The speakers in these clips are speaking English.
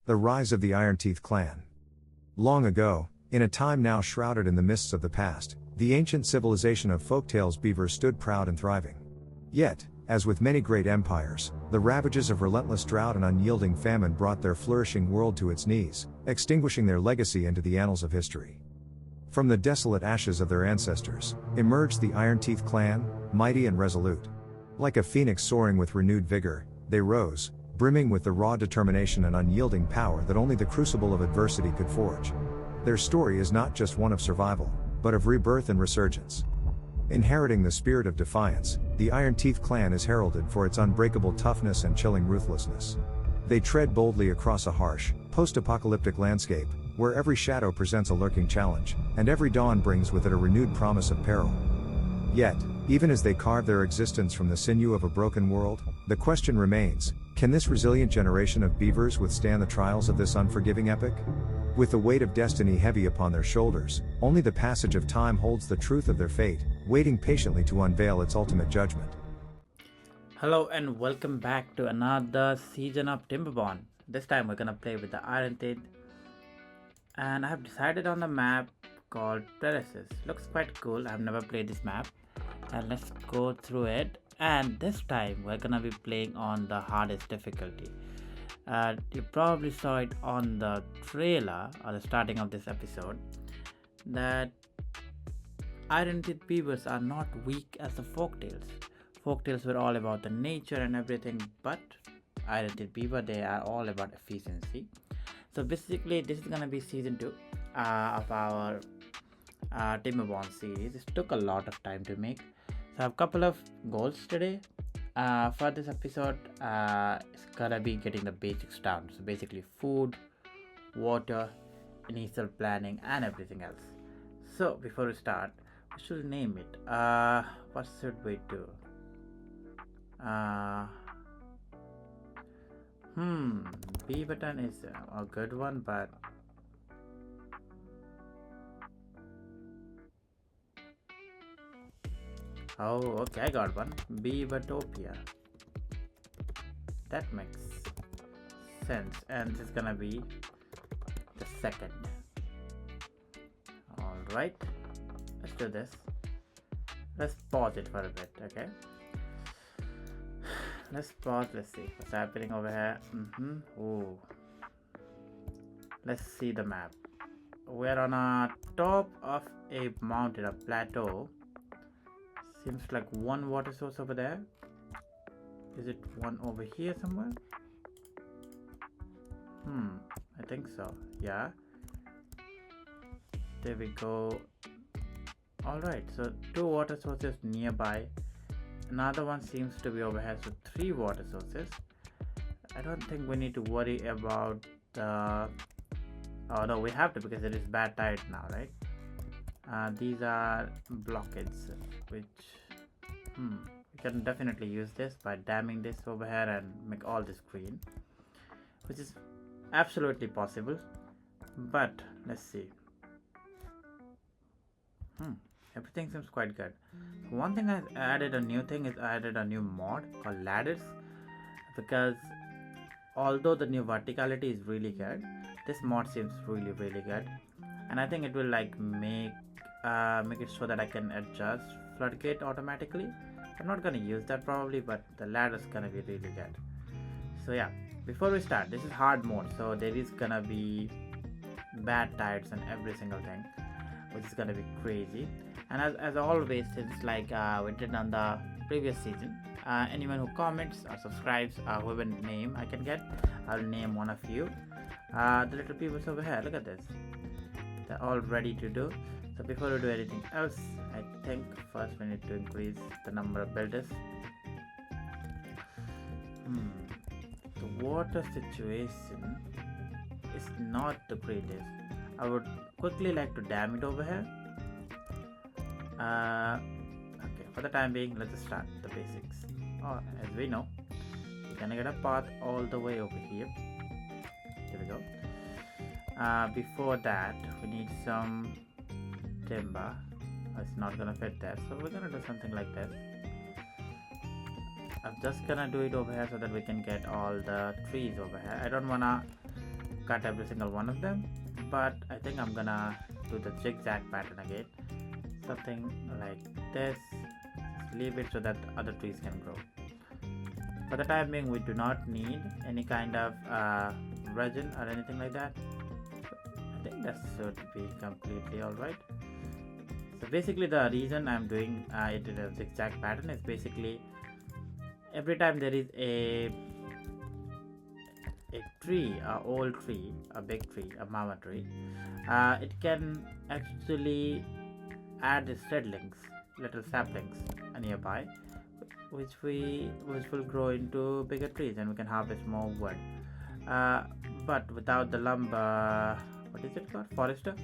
The rise of the Iron-Teeth clan. Long ago, in a time now shrouded in the mists of the past, the ancient civilization of folktales Beaver stood proud and thriving. Yet, as with many great empires, the ravages of relentless drought and unyielding famine brought their flourishing world to its knees, extinguishing their legacy into the annals of history. From the desolate ashes of their ancestors, emerged the Iron-Teeth clan, mighty and resolute. Like a phoenix soaring with renewed vigor, they rose, brimming with the raw determination and unyielding power that only the crucible of adversity could forge. Their story is not just one of survival, but of rebirth and resurgence. Inheriting the spirit of defiance, the Iron-Teeth clan is heralded for its unbreakable toughness and chilling ruthlessness. They tread boldly across a harsh, post-apocalyptic landscape, where every shadow presents a lurking challenge, and every dawn brings with it a renewed promise of peril. Yet, even as they carve their existence from the sinew of a broken world, the question remains, can this resilient generation of beavers withstand the trials of this unforgiving epic? With the weight of destiny heavy upon their shoulders, only the passage of time holds the truth of their fate, waiting patiently to unveil its ultimate judgment. Hello and welcome back to another season of Timberborn. This time we're gonna play with the Iron-Teeth, and I have decided on the map called Terraces. Looks quite cool. I've never played this map, and let's go through it. And this time we're gonna be playing on the hardest difficulty. You probably saw it on the trailer or the starting of this episode that Iron-Teeth beavers are not weak as the folktales. Folktales were all about the nature and everything, but Iron-Teeth beaver, they are all about efficiency. So basically this is gonna be season 2 of our Timberborn series. This took a lot of time to make. So I have a couple of goals today. For this episode, it's gonna be getting the basics down. So basically food, water, initial planning and everything else. So before we start, we should name it. What should we do? Beaverton is a good one, but oh, okay, I got one. Beavertopia. That makes sense, and this is gonna be the second. Alright, let's do this. Let's pause it for a bit, okay? Let's pause, let's see what's happening over here. Ooh. Let's see the map. We're on a top of a mountain, a plateau. Seems like one water source over there. Is it one over here somewhere? I think so. Yeah. There we go. Alright, so 2 water sources nearby. Another one seems to be over here, so 3 water sources. I don't think we need to worry about the... Oh no, we have to, because it is bad tide now, right? These are blockades, which we can definitely use this by damming this over here and make all this green, which is absolutely possible. But let's see. Everything seems quite good. One thing I added, a new thing, is I added a new mod called ladders, because although the new verticality is really good, this mod seems really good, and I think it will like make it so that I can adjust floodgate automatically. I'm not gonna use that probably, but the ladder's gonna be really good. So yeah, before we start, this is hard mode, so there is gonna be bad tides and every single thing, which is gonna be crazy. And as always, since like we did on the previous season, anyone who comments or subscribes, whoever name I can get, I'll name one of you. The little people over here, look at this, they're all ready to do. So before we do anything else, I think first we need to increase the number of builders. The water situation is not the greatest. I would quickly like to dam it over here. Okay, for the time being, let's just start the basics. As we know, we're gonna get a path all the way over here. Here we go. Before that, we need some timber. It's not gonna fit there, so we're gonna do something like this. I'm just gonna do it over here so that we can get all the trees over here. I don't wanna cut every single one of them, but I think I'm gonna do the zigzag pattern again, something like this. Just leave it so that other trees can grow. For the time being, we do not need any kind of resin or anything like that. I think that should be completely alright. So basically the reason I'm doing it in a zigzag pattern is basically every time there is a tree, a old tree, a big tree, a mama tree, it can actually add seedlings, little saplings nearby, which will grow into bigger trees, and we can harvest more wood. But without the lumber, what is it called, forester,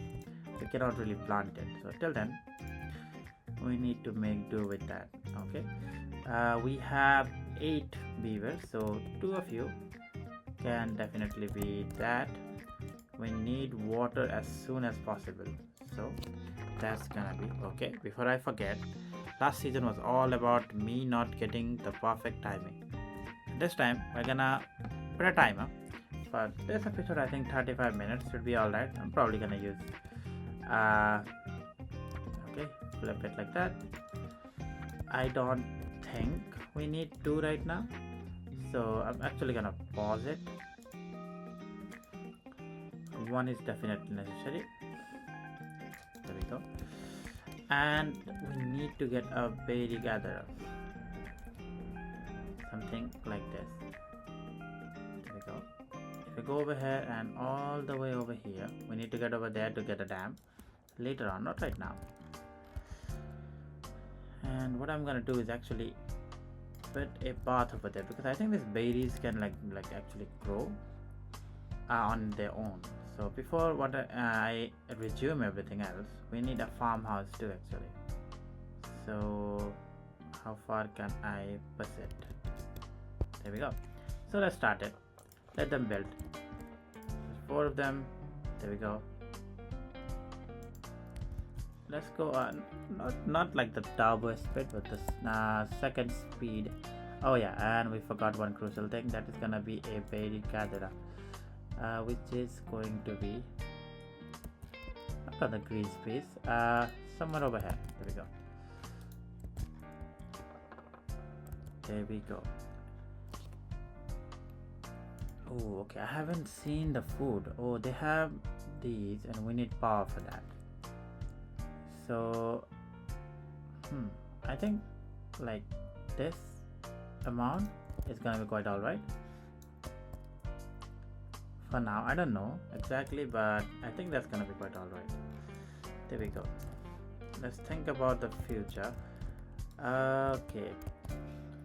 we cannot really plant it. So till then, we need to make do with that. Okay, we have 8 beavers, so 2 of you can definitely be that. We need water as soon as possible, so that's gonna be okay. Before I forget, last season was all about me not getting the perfect timing. This time we're gonna put a timer for this episode. I think 35 minutes should be alright. I'm probably gonna use okay, flip it like that. I don't think we need 2 right now, so I'm actually gonna pause it. 1 is definitely necessary. There we go. And we need to get a berry gatherer, something like this. There we go. If we go over here and all the way over here, we need to get over there to get a dam later on, not right now. And what I'm gonna do is actually put a path over there, because I think these berries can like actually grow on their own. So before I resume everything else, we need a farmhouse too actually. So how far can I push it? There we go. So let's start it. Let them build. There's 4 of them. There we go. Let's go on, not like the turbo speed, but the second speed. Oh yeah, and we forgot one crucial thing. That is gonna be a berry gatherer, which is going to be not on the green space, somewhere over here. There we go. There we go. Oh, okay. I haven't seen the food. Oh, they have these, and we need power for that. So, I think like this amount is gonna be quite alright. For now, I don't know exactly, but I think that's gonna be quite alright. There we go. Let's think about the future. Okay.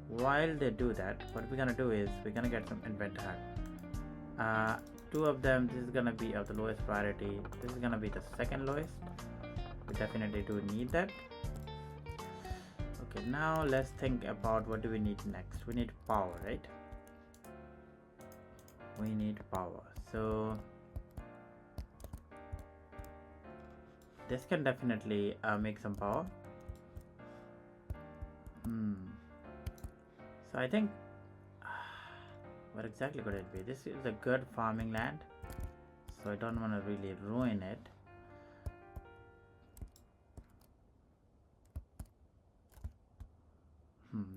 While they do that, what we're gonna do is we're gonna get some inventor hack. 2 of them. This is gonna be of the lowest priority. This is gonna be the second lowest. We definitely do need that. Okay, now let's think about what do we need next. We need power, right? We need power. So this can definitely make some power. So I think what exactly could it be? This is a good farming land, so I don't want to really ruin it.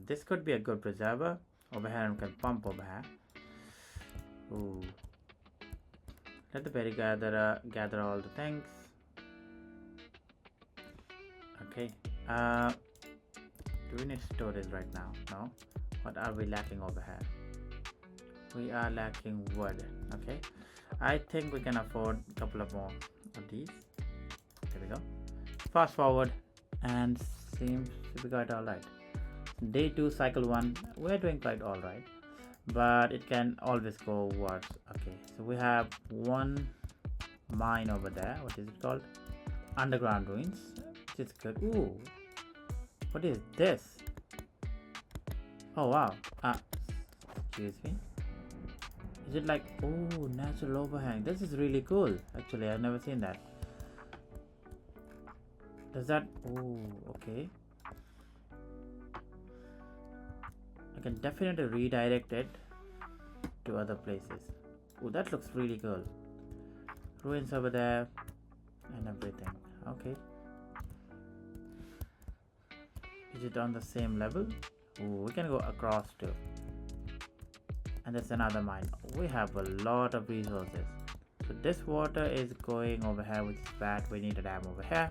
This could be a good preserver. Over here we can pump over here. Ooh. Let the berry gatherer gather all the things. Okay. Do we need storage right now? No. What are we lacking over here? We are lacking wood. Okay. I think we can afford a couple of more of these. There we go. Fast forward, and seems to be quite alright. Day 2, cycle 1, we're doing quite alright, but it can always go worse. Okay, so we have 1 mine over there. What is it called? Underground ruins, which is good. Ooh, what is this? Oh wow. Excuse me. Is it like, oh, natural overhang? This is really cool. Actually, I've never seen that. Does that, oh, okay. I can definitely redirect it to other places. Oh, that looks really cool. ruins over there and everything. Okay. Is it on the same level? Ooh, we can go across too. And there's another mine. We have a lot of resources. So this water is going over here, which is bad. We need a dam over here.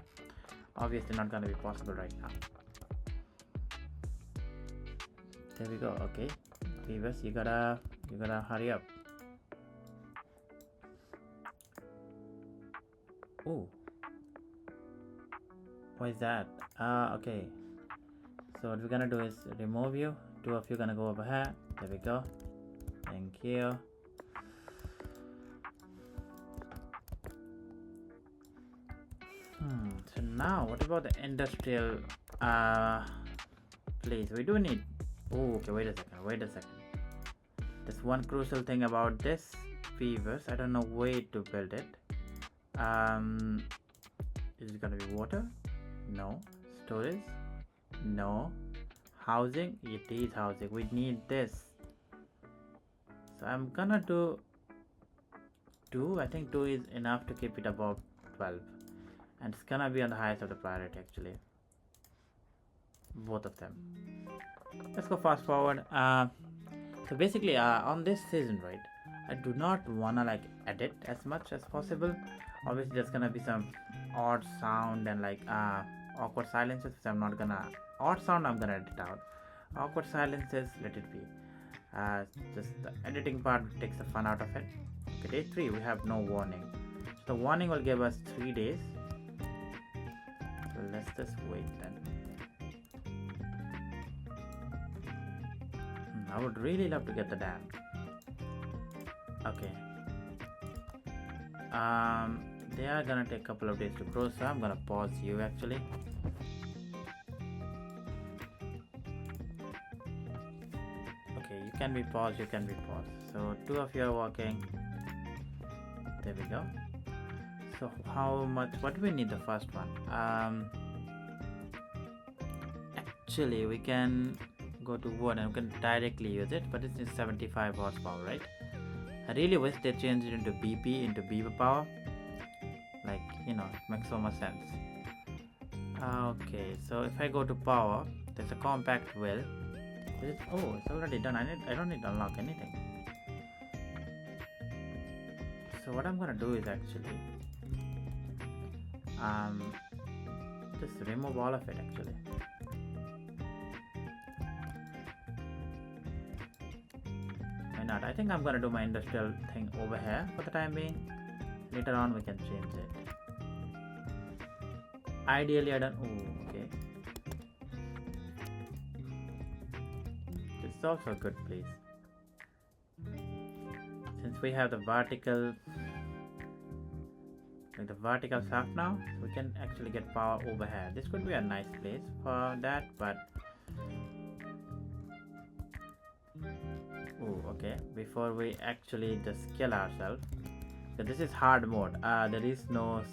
Obviously not gonna be possible right now. There we go. Okay, Beavers, you gotta hurry up. Ooh, what is that? Okay. So what we're gonna do is remove you. Two of you gonna go over here. There we go. Thank you. So now what about the industrial place? We do need. Oh, okay. Wait a second. There's one crucial thing about this Beavers. I don't know where to build it. Is it gonna be water? No. Storage? No. Housing? It is housing. We need this. So I'm gonna do 2. I think 2 is enough to keep it above 12. And it's gonna be on the highest of the priority actually. Both of them. Let's go fast forward. So basically on this season, right, I do not wanna like edit as much as possible. Obviously there's gonna be some odd sound and like awkward silences, which I'm not gonna. Odd sound I'm gonna edit out. Awkward silences, let it be. Just the editing part takes the fun out of it. Okay, day 3 we have no warning. So the warning will give us 3 days. So let's just wait then. I would really love to get the dam. Okay. They are gonna take a couple of days to grow, so I'm gonna pause you actually. Okay, you can be paused. So 2 of you are walking. There we go. So how much? What do we need the first one? Actually we can go to wood and we can directly use it, but it's 75 horsepower, right? I really wish they changed it into BP, into Beaver power. Like, you know, it makes so much sense. Okay, so if I go to power, there's a compact wheel. Oh, it's already done. I don't need to unlock anything. So what I'm gonna do is actually just remove all of it actually. Why not? I think I'm gonna do my industrial thing over here for the time being. Later on we can change it. Ideally I don't. Oh, okay. This is also a good place. Since we have the vertical shaft now, we can actually get power over here. This could be a nice place for that, but oh, okay. Before we actually just kill ourselves, so this is hard mode. There is no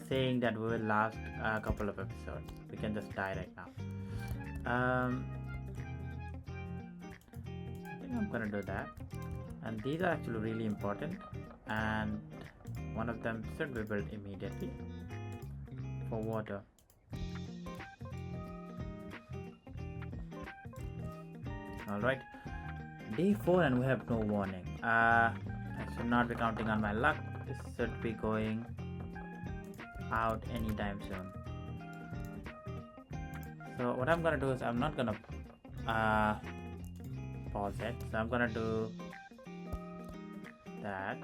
saying that we will last a couple of episodes. We can just die right now. I think I'm gonna do that. And these are actually really important, and one of them should be built immediately for water. Alright, day 4 and we have no warning. I should not be counting on my luck. This should be going out anytime soon. So what I'm gonna do is I'm not gonna pause it. So I'm gonna do that,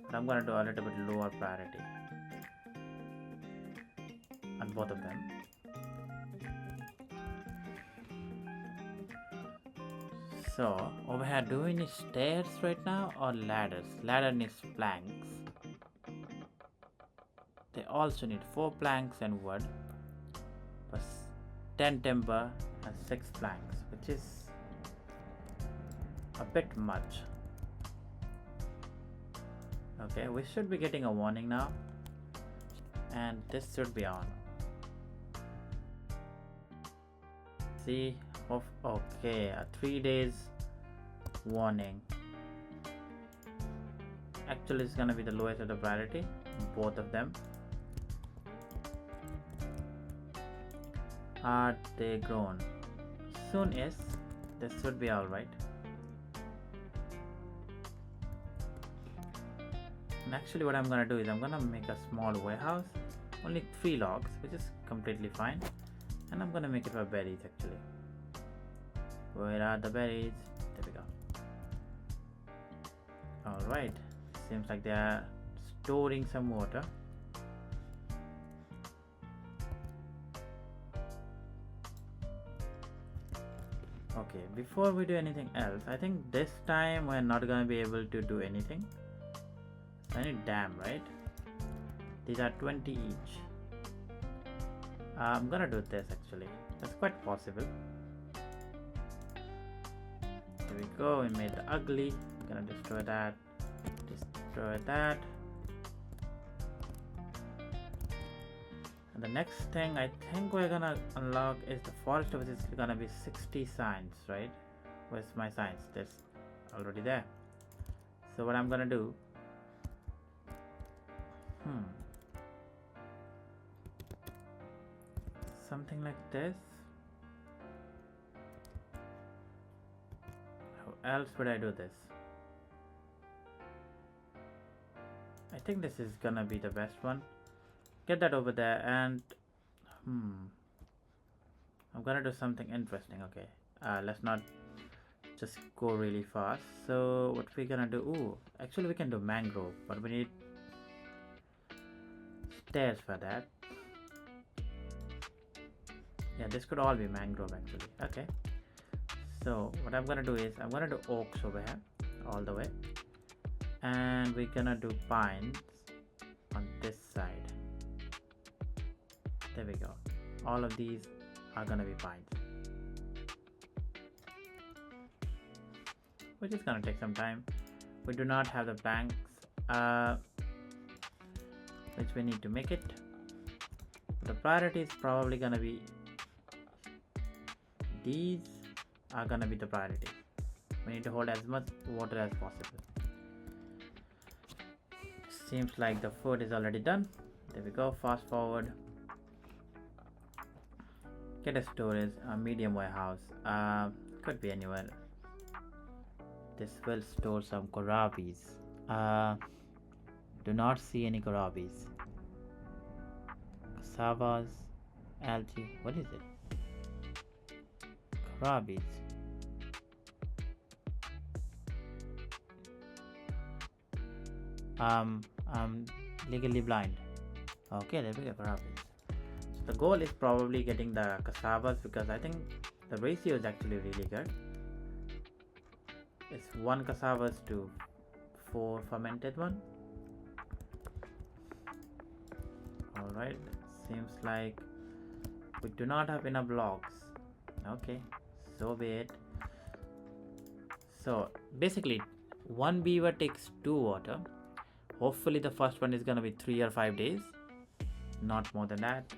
but I'm gonna do a little bit lower priority on both of them. So over here, do we need stairs right now or ladders? Ladder needs planks. They also need 4 planks and wood, plus 10 timber and 6 planks, which is a bit much. Okay, we should be getting a warning now, and this should be on. See, okay, a 3 days warning. Actually, it's gonna be the lowest of the priority, both of them. Are they grown? Soon is. This should be alright. And actually what I'm gonna do is I'm gonna make a small warehouse, only 3 logs, which is completely fine. And I'm gonna make it for berries actually. Where are the berries? There we go. Alright, seems like they are storing some water. Okay, before we do anything else, I think this time we're not gonna be able to do anything. I need dam, right? These are 20 each. I'm gonna do this actually. That's quite possible. Here we go. We made it ugly. I'm gonna destroy that. Destroy that. And the next thing I think we're gonna unlock is the forest, which is gonna be 60 signs, right? Where's my signs? That's already there. So what I'm gonna do? Something like this. How else would I do this? I think this is gonna be the best one. Get that over there, and I'm gonna do something interesting. Okay, let's not just go really fast. So what we're gonna do? Ooh, actually we can do mangrove, but we need stairs for that. Yeah, this could all be mangrove actually. Okay, so what I'm gonna do is I'm gonna do oaks over here all the way, and we're gonna do pines on this side. There we go. All of these are gonna be pines, which is gonna take some time. We do not have the planks, which we need to make it. The priority is probably gonna be these are gonna be the priority. We need to hold as much water as possible. Seems like the food is already done. There we go. Fast forward. Get a storage, a medium warehouse. Could be anywhere. This will store some kohlrabies. Do not see any kohlrabies. Cassavas, algae. What is it? Kohlrabies. I'm legally blind. Okay, there we go. Kohlrabies. So the goal is probably getting the cassavas, because I think the ratio is actually really good. It's 1 cassavas to 4 fermented one. Alright, seems like we do not have enough logs. Okay, so be it. So basically 1 beaver takes 2 water. Hopefully the first one is gonna be 3 or 5 days, not more than that,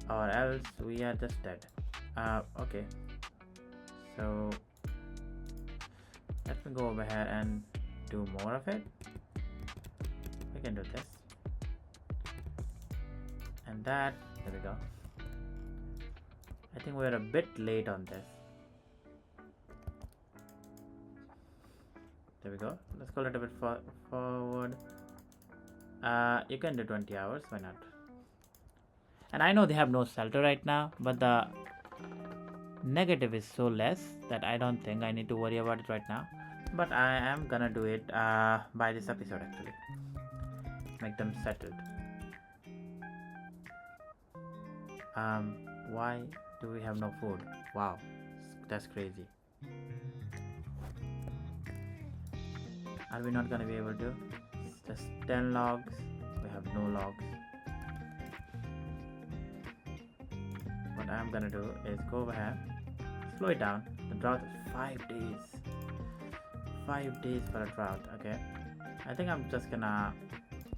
or else we are just dead. Okay, so let me go over here and do more of it. We can do this and that. There we go. I think we're a bit late on this. There we go. Let's go a little bit forward. You can do 20 hours, why not? And I know they have no shelter right now, but the negative is so less that I don't think I need to worry about it right now. But I am gonna do it by this episode actually. Make them settled. Why do we have no food? Wow, that's crazy. Are we not gonna be able to? It's just 10 logs. We have no logs. What I'm gonna do is go over here, slow it down. The drought is 5 days. 5 days for a drought. Okay, I think I'm just gonna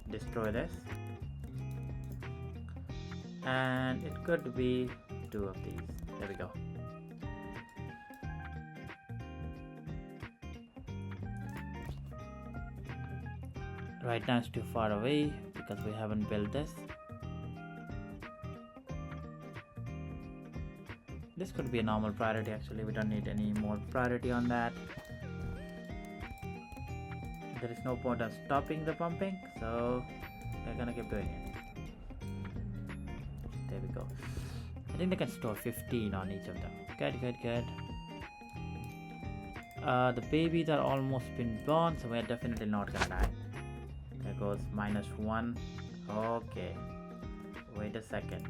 destroy this, and it could be 2 of these. There we go. Right now it's too far away because we haven't built this. This could be a normal priority actually, we don't need any more priority on that. There is no point of stopping the pumping, so we're gonna keep doing it. There we go. I think they can store 15 on each of them. Good. The babies are almost been born, so we're definitely not gonna die. There goes -1. Okay, wait a second.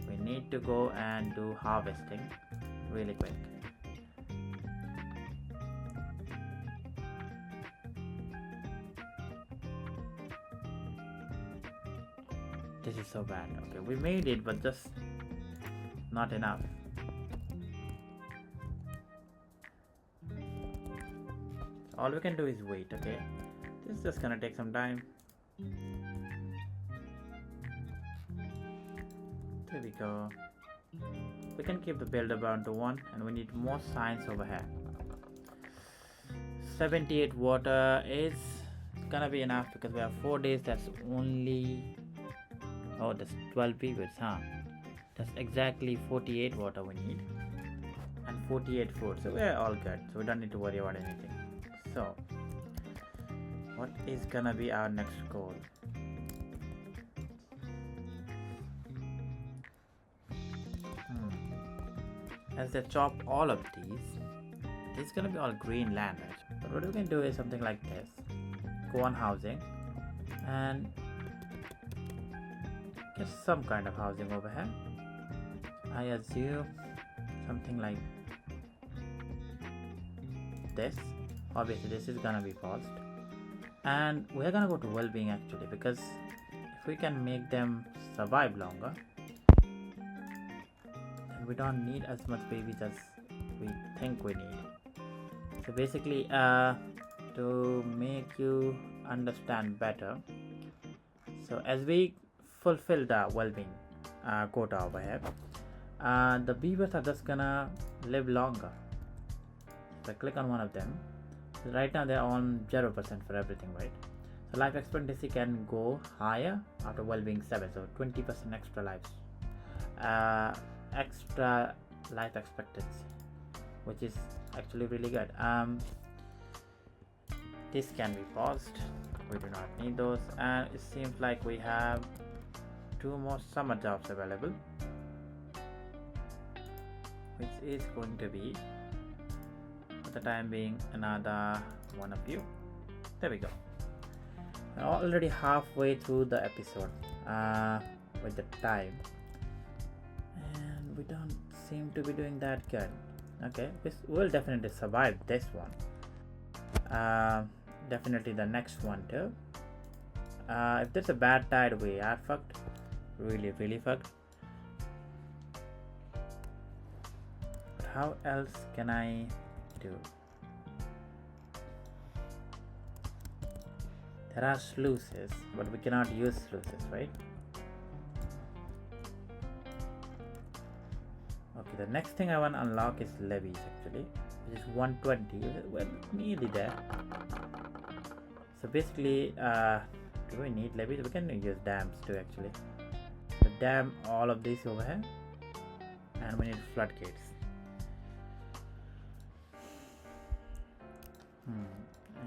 We need to go and do harvesting really quick. This is so bad. Okay, we made it, but just not enough. All we can do is wait. Okay, this is just gonna take some time. There we go. We can keep the builder bound to 1, and we need more signs over here. 78 water is gonna be enough because we have 4 days. That's only, oh, that's 12 beavers, huh? That's exactly 48 water we need, and 48 food, so we're all good, so we don't need to worry about anything. So what is gonna be our next goal? As they chop all of these, it's gonna be all green land, right? But what we can do is something like this. Go on housing and get some kind of housing over here. I assume something like this. Obviously this is gonna be paused, and we're gonna go to well-being actually, because if we can make them survive longer, we don't need as much babies as we think we need. So basically, to make you understand better, so as we fulfill the well-being quota over here, the beavers are just gonna live longer. So I click on one of them. So right now they're on 0% for everything, right? So life expectancy can go higher after well-being 7, so 20% extra lives. Extra life expectancy, which is actually really good. This can be paused, we do not need those, and it seems like we have 2 more summer jobs available, which is going to be, for the time being, another one of you. There we go. We're already halfway through the episode with the time, we don't seem to be doing that good. Okay, we'll definitely survive this one. Definitely the next one too. If there's a bad tide, we are fucked. Really fucked. But how else can I do? There are sluices, but we cannot use sluices, right? Okay, the next thing I want to unlock is levies actually, which is 120. We're nearly there. So basically, do we need levies? We can use dams too actually. So dam all of these over here, and we need floodgates.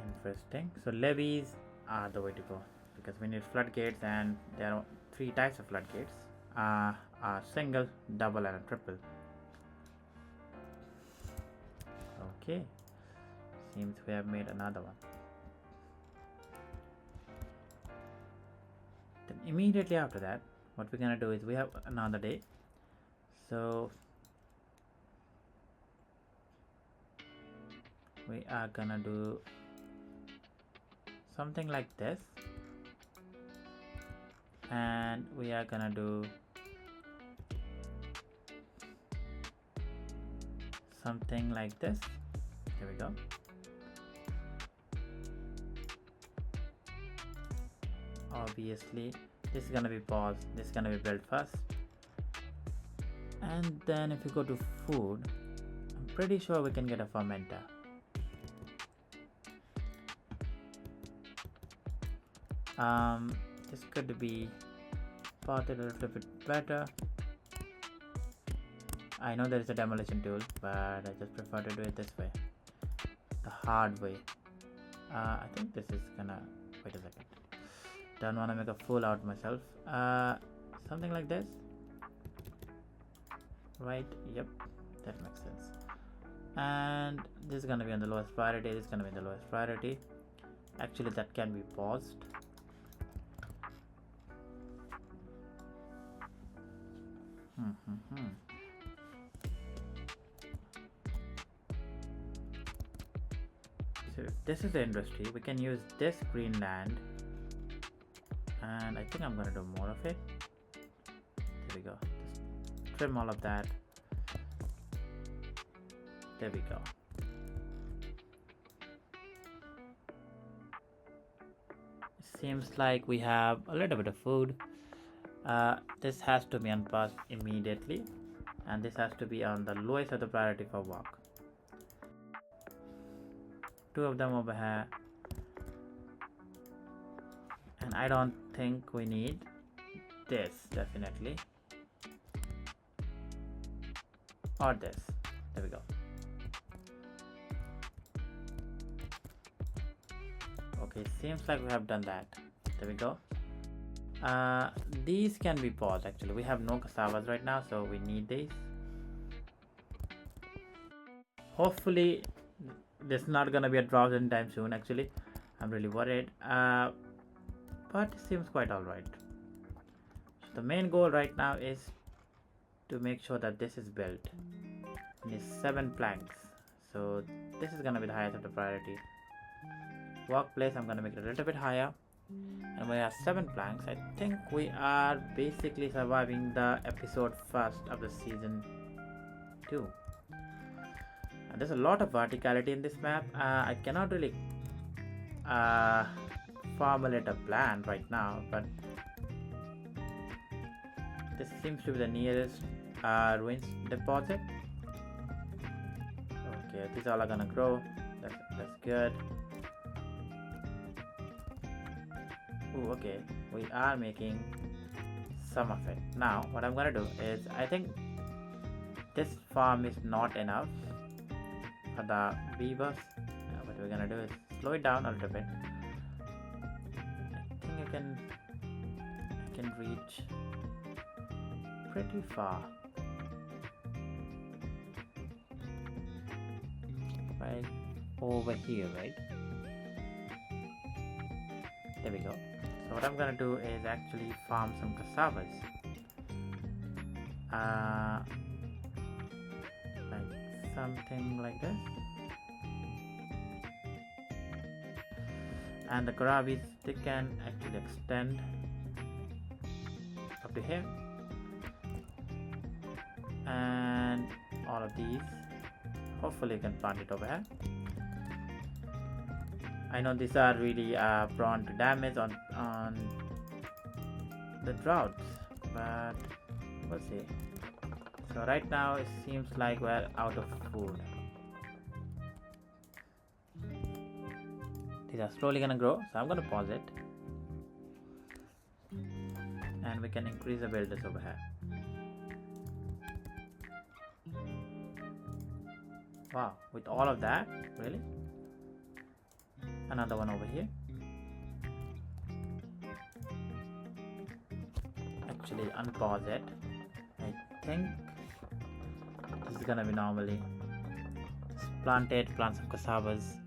Interesting. So levies are the way to go, because we need floodgates, and there are 3 types of floodgates. A single, double, and a triple. Okay, seems we have made another one. Then immediately after that, what we're gonna do is we have another day, so we are gonna do something like this, and we are gonna do something like this. Here we go. Obviously this is gonna be paused, this is gonna be built first, and then if you go to food, I'm pretty sure we can get a fermenter. Um, this could be potted a little bit better. I know there is a demolition tool, but I just prefer to do it this way, the hard way. I think this is gonna, wait a second, don't want to make a fool out myself. Something like this, right? Yep, that makes sense. And this is gonna be on the lowest priority, this is gonna be the lowest priority. Actually, that can be paused. So if this is the industry, we can use this green land, and I think I'm gonna do more of it. There we go. Just trim all of that. There we go. It seems like we have a little bit of food. This has to be unpassed immediately, and this has to be on the lowest of the priority for walk. Two of them over here, and I don't think we need this, definitely, or this. There we go. Okay, seems like we have done that. There we go. These can be paused. Actually, we have no cassavas right now, so we need these. Hopefully there's not gonna be a drought anytime soon. Actually, I'm really worried, but it seems quite all right. So the main goal right now is to make sure that this is built. We need 7 planks, so this is gonna be the highest of the priority. Workplace, I'm gonna make it a little bit higher, and we have 7 planks. I think we are basically surviving the episode first of the season 2. And there's a lot of verticality in this map. I cannot really formulate a plan right now, but this seems to be the nearest ruins deposit. Okay, these all are gonna grow. That's good. Ooh, okay, we are making some of it. Now what I'm gonna do is, I think this farm is not enough for the beavers. What we're gonna do is slow it down a little bit. I think I can reach pretty far. Right over here, right? There we go. So what I'm gonna do is actually farm some cassavas. Like something like this. And the kohlrabies, they can actually extend up to here. And all of these, hopefully you can plant it over here. I know these are really prone to damage on the droughts, but we'll see. So right now it seems like we're out of food. These are slowly gonna grow, so I'm gonna pause it, and we can increase the builders over here. Wow, with all of that, really? Another one over here. Actually, unpause it. I think this is gonna be normally plant some cassavas,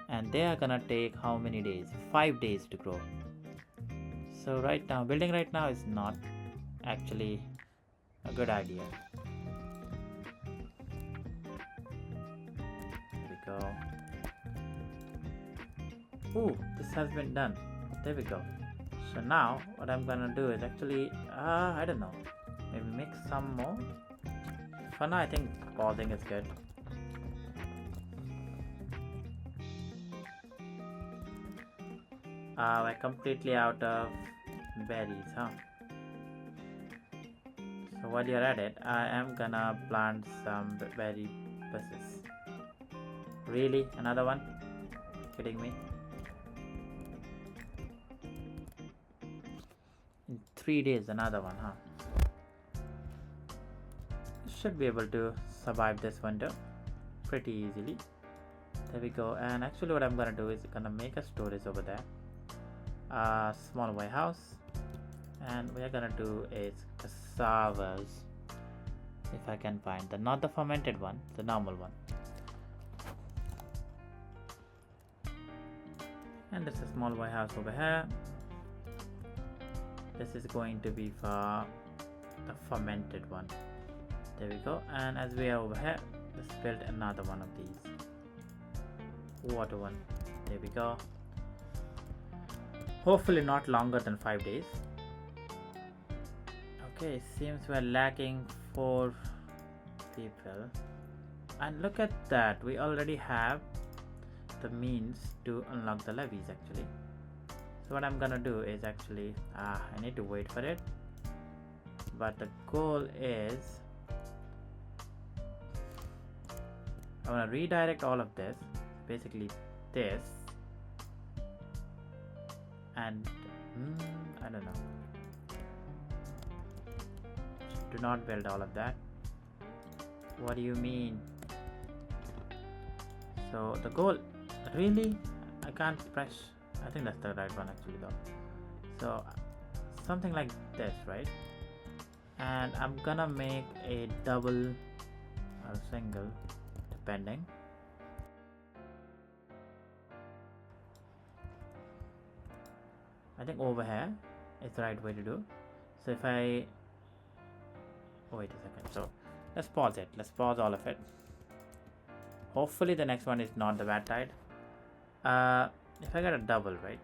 and they are gonna take how many days? 5 days to grow. So right now, building right now is not actually a good idea. There we go. Ooh, this has been done. There we go. So now what I'm gonna do is actually I don't know, maybe mix some more. For now I think pausing is good. We're completely out of berries, huh? So while you're at it, I am gonna plant some berry bushes. Really? Another one? Kidding me? 3 days, another one, huh? Should be able to survive this winter pretty easily. There we go. And actually what I'm gonna do is gonna make a storage over there, a small warehouse, and we are gonna do is cassavas, if I can find the, not the fermented one, the normal one. And there's a small warehouse over here. This is going to be for the fermented one. There we go. And as we are over here, let's build another one of these. Water one. There we go. Hopefully not longer than 5 days. Okay, seems we're lacking 4 people. And look at that, we already have the means to unlock the levies actually. So what I'm gonna do is actually, I need to wait for it. But the goal is, I want to redirect all of this, basically this, and I don't know. Do not build all of that. What do you mean? So the goal, really, I can't press. I think that's the right one actually though. So something like this, right? And I'm gonna make a double or single depending. I think over here is the right way to do. So if I wait a second, so let's pause it, let's pause all of it. Hopefully the next one is not the bad tide. If I get a double, right?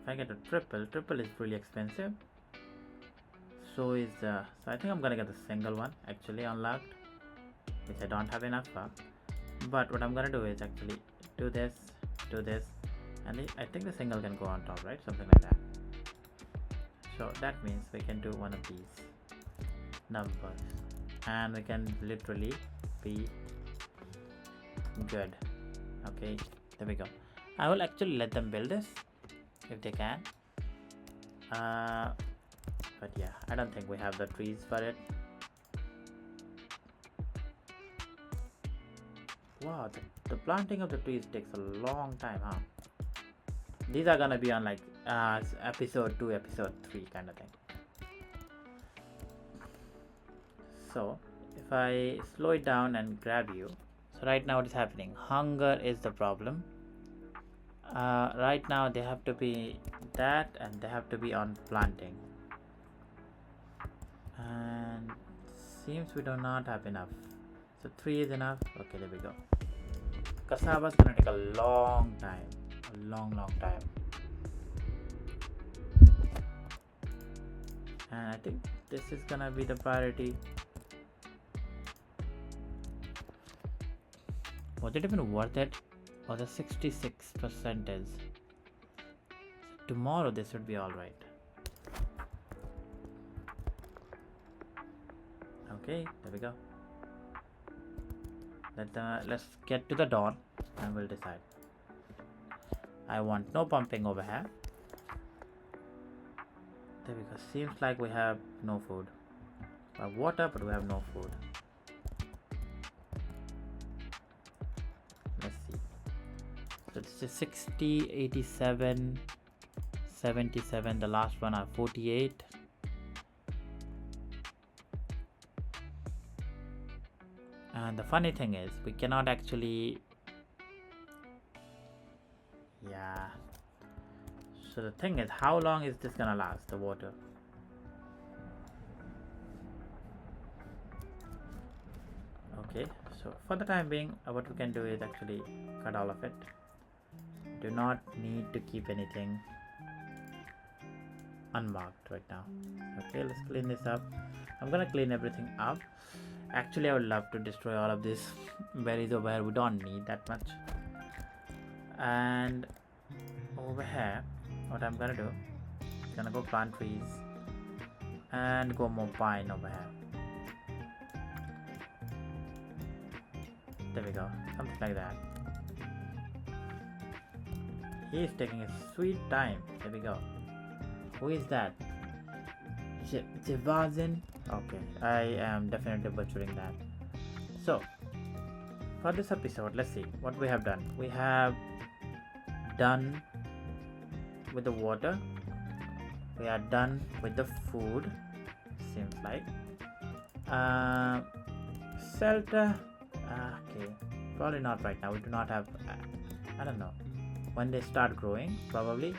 If I get a triple is really expensive. So is so I think I'm gonna get the single one actually unlocked, which I don't have enough for. But what I'm gonna do is actually do this, and I think the single can go on top, right? Something like that. So that means we can do one of these numbers, and we can literally be good. Okay, there we go. I will actually let them build this if they can. But yeah, I don't think we have the trees for it. Wow, the planting of the trees takes a long time, huh? These are gonna be on like episode 2, episode 3 kind of thing. So if I slow it down and grab you, so right now what is happening? Hunger is the problem. Right now they have to be that, and they have to be on planting. And seems we do not have enough. So 3 is enough. Okay, there we go. Cassava is gonna take a long time. A long time. And I think this is gonna be the priority. Was it even worth it? Or the 66% is? Tomorrow this would be alright. Okay, there we go. Let's get to the dawn and we'll decide. I want no pumping over here. There we go. Seems like we have no food. We have water, but we have no food. Let's see. So this is 60, 87, 77. The last one are 48. And the funny thing is, we cannot actually, yeah. So the thing is, how long is this gonna last, the water? Okay, so for the time being, what we can do is actually cut all of it. Do not need to keep anything unmarked right now. Okay, let's clean this up. I'm gonna clean everything up. Actually, I would love to destroy all of these berries over here. We don't need that much. And over here, what I'm gonna do, gonna go plant trees and go more pine over here. There we go. Something like that. He's taking a sweet time. There we go. Who is that? Jevazin? Okay, I am definitely butchering that. So, for this episode, let's see what we have done. We have done with the water. We are done with the food. Seems like. Shelter. Okay, probably not right now. We do not have. I don't know. When they start growing, probably.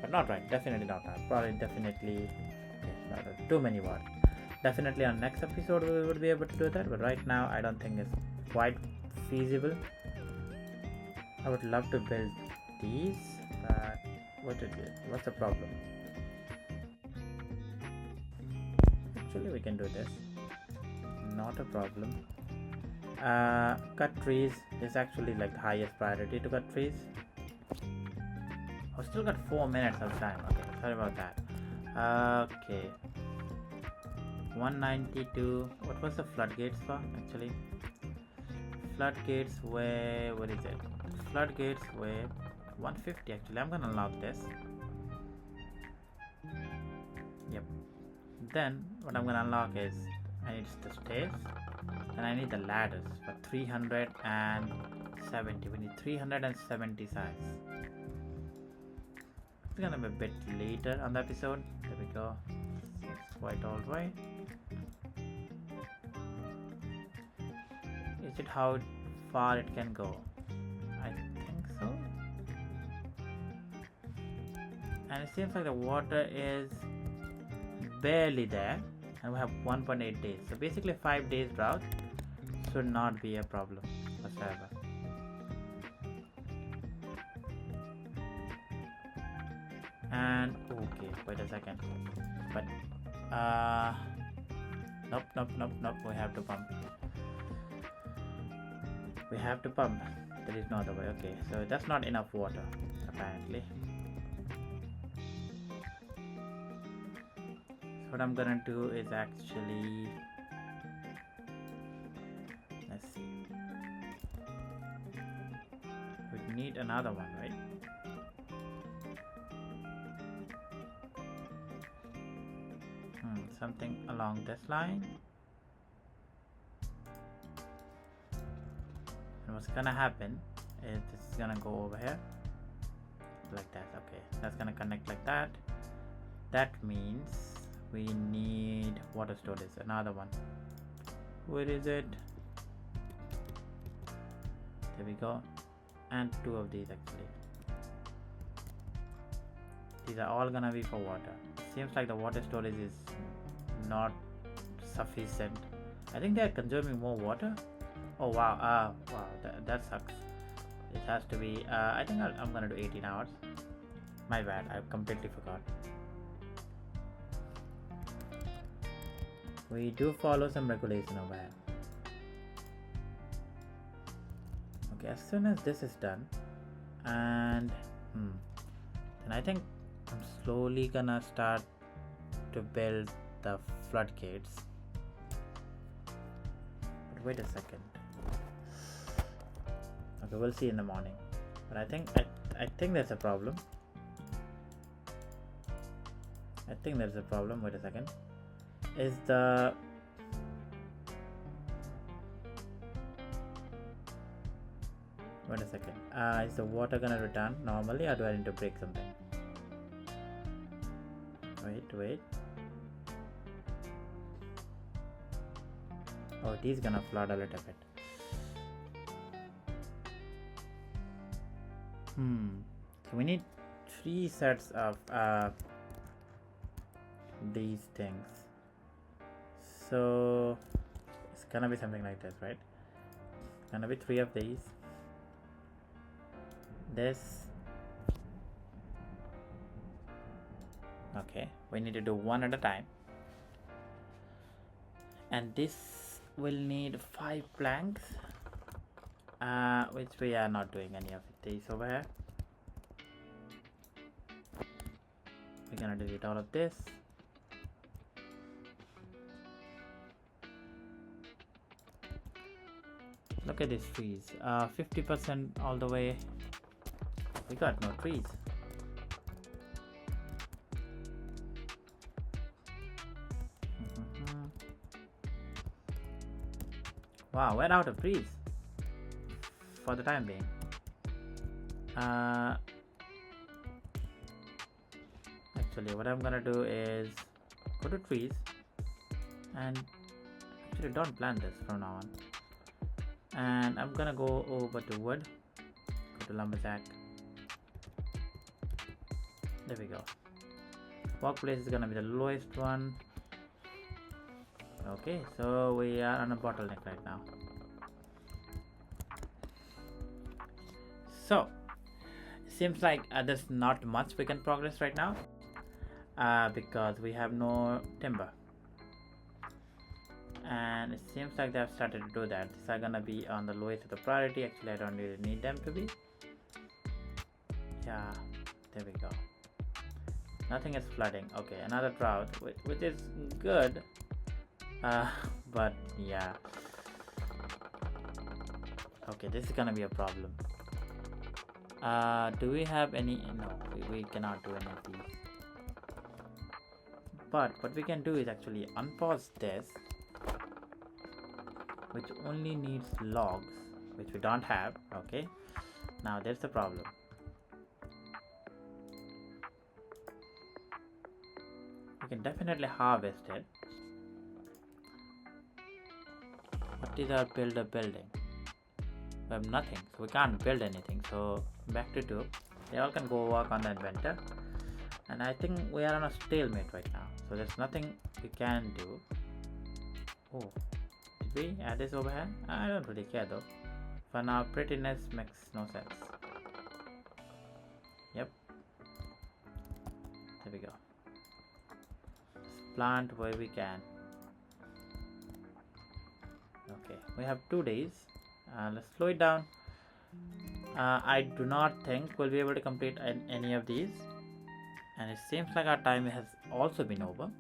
But not right. Definitely not now. Probably definitely. Okay, too many words. Definitely on next episode we would be able to do that. But right now I don't think it's quite feasible. I would love to build these, but what's the problem? Actually, we can do this. Not a problem. Cut trees is actually like the highest priority to cut trees. I've still got 4 minutes of time. Okay, sorry about that. Okay. 192. What was the floodgates for actually? Floodgates where what is it? Floodgates were 150 actually. I'm gonna unlock this. Yep. Then what I'm gonna unlock is I need the stairs and I need the ladders for 370. We need 370 size. It's gonna be a bit later on the episode. There we go. It's quite alright. Is it how far it can go? I think so. And it seems like the water is barely there, and we have 1.8 days. So basically 5 days drought should not be a problem whatsoever. And okay, wait a second. But nope. We have to pump. There is no other way. Okay, so that's not enough water apparently. So what I'm gonna do is actually, let's see, we need another one, right? Something along this line. And what's gonna happen is this is gonna go over here like that. Okay, that's gonna connect like that. That means we need water storage, another one. Where is it? There we go. And 2 of these actually. These are all gonna be for water. Seems like the water storage is not sufficient. I think they are consuming more water. Oh wow, that sucks. It has to be, I think I'm gonna do 18 hours. My bad, I completely forgot. We do follow some regulation over here. Okay, as soon as this is done, and then I think I'm slowly gonna start to build the floodgates. But wait a second. Okay, we'll see in the morning. But I think there's a problem. Wait a second. Is the wait a second. Is the water gonna return normally, or do I need to break something? Wait. Oh, it is gonna flood a little bit. So we need 3 sets of these things. So it's gonna be something like this, right? It's gonna be 3 of these. This. Okay, we need to do 1 at a time. And this will need 5 planks, which we are not doing any of these over here. We're gonna delete all of this. Look, look at these trees. 50% all the way. We got no trees. Wow, we're out of trees for the time being. Actually, what I'm gonna do is go to trees and actually don't plant this from now on. And I'm gonna go over to wood, go to lumberjack. There we go. Workplace is gonna be the lowest one. Okay, so we are on a bottleneck right now. So seems like there's not much we can progress right now because we have no timber, and it seems like they have started to do that. These are gonna be on the lowest of the priority. Actually, I don't really need them to be. Yeah, there we go. Nothing is flooding. Okay, another drought, which is good, but yeah. Okay, this is gonna be a problem. Do we have any? No, we cannot do any of these. But what we can do is actually unpause this, which only needs logs, which we don't have. Okay, now there's the problem. We can definitely harvest it. What is our builder building? We have nothing, so we can't build anything. So back to 2. They all can go work on the inventor, and I think we are on a stalemate right now, so there's nothing we can do. Oh, did we add this over here? I don't really care though. For now, prettiness makes no sense. Yep, there we go. Let's plant where we can. Okay, we have 2 days. Let's slow it down. I do not think we'll be able to complete any of these, and it seems like our time has also been over.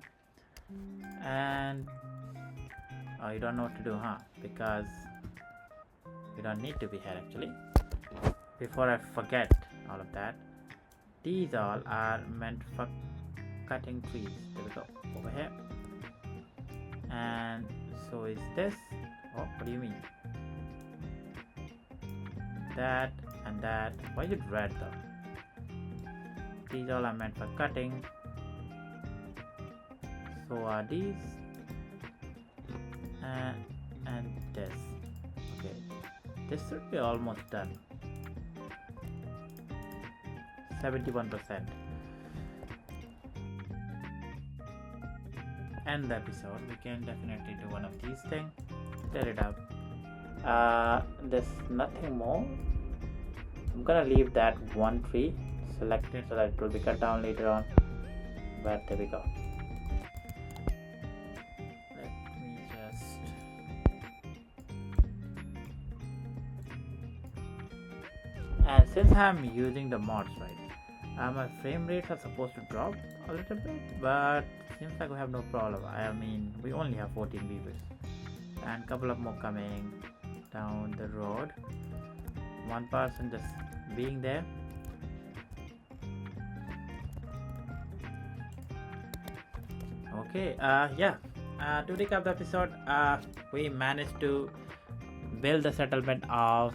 And you don't know what to do, huh? Because you don't need to be here actually. Before I forget all of that, these all are meant for cutting trees. There we go, over here. And so is this. Oh, what do you mean? That and that. Why is it red though? These all are meant for cutting. So are these. And this. Okay, this should be almost done. 71%. End the episode. We can definitely do one of these things. Clear it up. There's nothing more. I'm gonna leave that one tree selected so that it will be cut down later on. But there we go. Let me just and since I'm using the mods, right, my frame rates are supposed to drop a little bit, but seems like we have no problem. I mean, we only have 14 beavers and a couple of more coming down the road. One person just being there. Okay, yeah. To recap the episode, we managed to build the settlement of.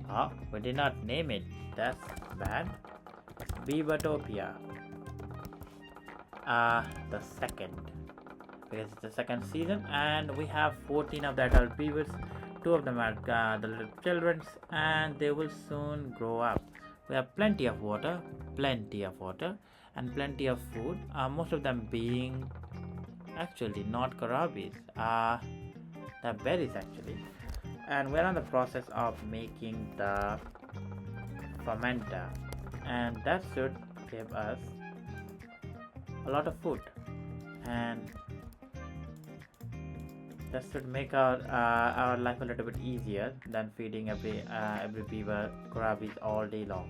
Oh, we did not name it. That's bad. Beavertopia. The second, because it's the second season, and we have 14 of the adult beavers. 2 of them are the little children, and they will soon grow up. We have plenty of water, and plenty of food. Most of them being actually not karabis. They're berries actually. And we're on the process of making the fermenter, and that should give us a lot of food, and that should make our life a little bit easier than feeding every beaver krabbies all day long.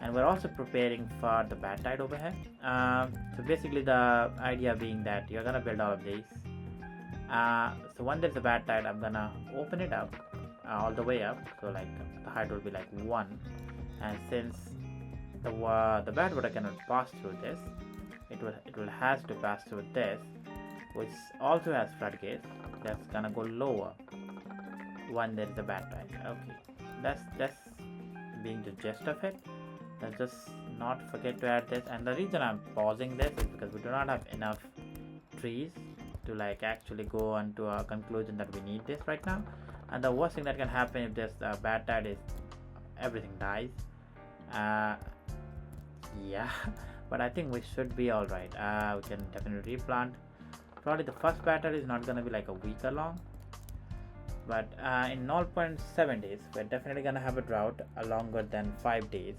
And we're also preparing for the bad tide over here. So basically the idea being that you're gonna build all of these, So when there's a bad tide, I'm gonna open it up all the way up, so like the height will be like 1, and since the bad water cannot pass through this, it will has to pass through this, which also has floodgates. That's gonna go lower when there is a bad tide. Okay, that's being the gist of it. Let's just not forget to add this. And the reason I'm pausing this is because we do not have enough trees to like actually go on to a conclusion that we need this right now. And the worst thing that can happen if there's a bad tide is everything dies. Yeah, but I think we should be all right. We can definitely replant. Probably the first bad tide is not gonna be like a week long, but in 0.7 days we're definitely gonna have a drought longer than 5 days,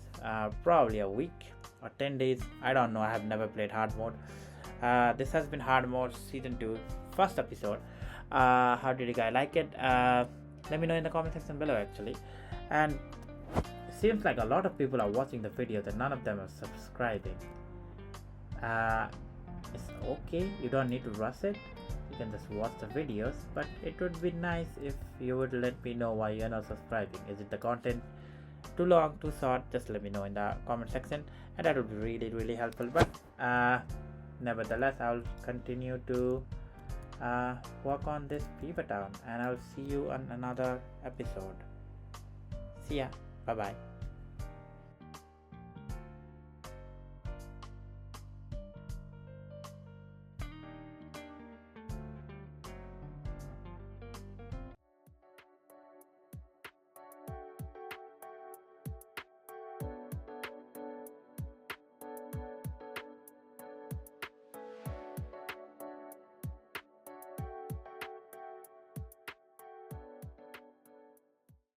probably a week or 10 days. I don't know, I have never played hard mode. This has been hard mode season 2 first episode. How did you guys like it? Let me know in the comment section below actually. And it seems like a lot of people are watching the videos and none of them are subscribing. It's okay, you don't need to rush it, you can just watch the videos, but it would be nice if you would let me know why you're not subscribing. Is it the content too long, too short? Just let me know in the comment section, and that would be really helpful. But nevertheless, I'll continue to work on this Beaver Town, and I'll see you on another episode. See ya, bye bye.